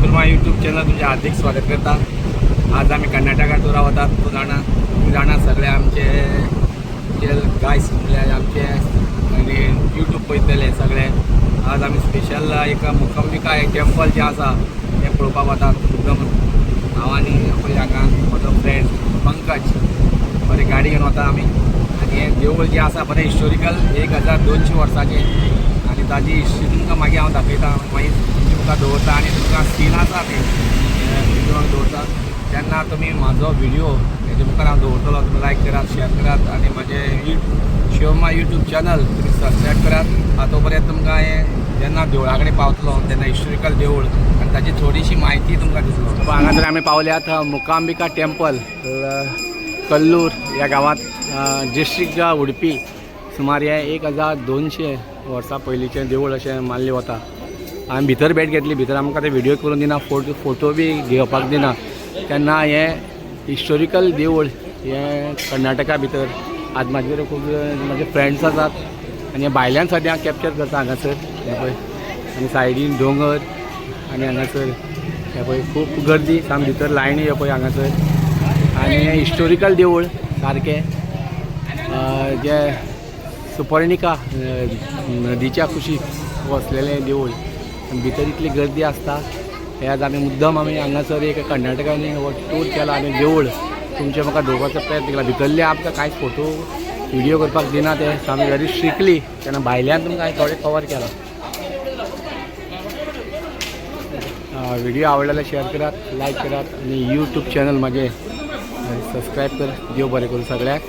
Sharma YouTube channel तुमचे हार्दिक स्वागत करता। आज आम्ही कर्नाटकात दुरा होतात, तो जाणार तुम्ही जाणार सगळे आमचे जे गायस म्हणल्यार आमचे आनी यूट्यूब पळयतले सगळे। आज आम्ही स्पेशल एक मुक्कांबिका एक टेम्पल जे आसा तें पळोवपाक वतात। एकदम हांव आनी पळय हांगा म्हजो फ्रेंड पंकज बरी गाडी घेवन वता आमी। आनी हें देवूळ जें आसा बरें हिस्टोरिकल 1200 वर्सांचें आनी ताजी हिस्ट्री तुमकां मागीर हांव दाखयता। मागीर तुमकां दवरता आनी तुमकां सीन आसा तें व्हिडिओक दवरता तेन्ना तुमी म्हाजो व्हिडिओ हेजे मुखार हांव दवरतलो। तुमी लायक करात, शेअर करात आनी म्हाजें शर्मा यूट्यूब चॅनल तुमी सबस्क्रायब करात। हातो पर्यंत तुमकां हें जेन्ना देवळा कडेन पावतलो तेन्ना हिस्टोरिकल देवूळ आनी ताची थोडीशी म्हायती तुमकां दितलो। हांगा तर आमी पावल्यात मुक्कांबिका टेम्पल कल्लूर ह्या गांवांत डिस्ट्रिक्ट उडपी। सुमार हे 1200 वर्सां पयलींचें देवूळ अशें मानलें वता। हांवें भितर भेट घेतली, भितर आमकां ते व्हिडिओ करून दिना, फोटो बी घेवपाक दिना। तेन्ना हें हिस्टोरिकल देवूळ हें कर्नाटका भितर। आज म्हाजे खूब म्हाजे फ्रेंड्स आसात आनी हे भायल्यान सद्या हांव कॅप्चर करता हांगासर हें पळय। आनी सायडीन दोंगर आनी हांगासर हें पळय खूब गर्दी साम भितर लायनी हे पळय हांगासर। आनी हें हिस्टोरिकल देवूळ सारकें जे सुपर्णिका नदीच्या कुशीक वसलेलें देवूळ आनी भितर इतली गर्दी आसता। हे आज आमी मुद्दम हांगासर एक कर्नाटकान हो टूर केला आनी देवूळ तुमचे म्हाका दवरपाचो प्रयत्न केला। भितरले आमकां कांयच फोटो व्हिडिओ करपाक दिना ते सामके व्हेरी स्ट्रिक्टली, तेन्ना भायल्यान तुमकां हांवें थोडे कवर केला। व्हिडिओ आवडला जाल्यार शेअर करात, लायक करात आनी यूट्यूब चॅनल म्हाजें सबस्क्रायब कर। देव बरें करूं सगळ्याक।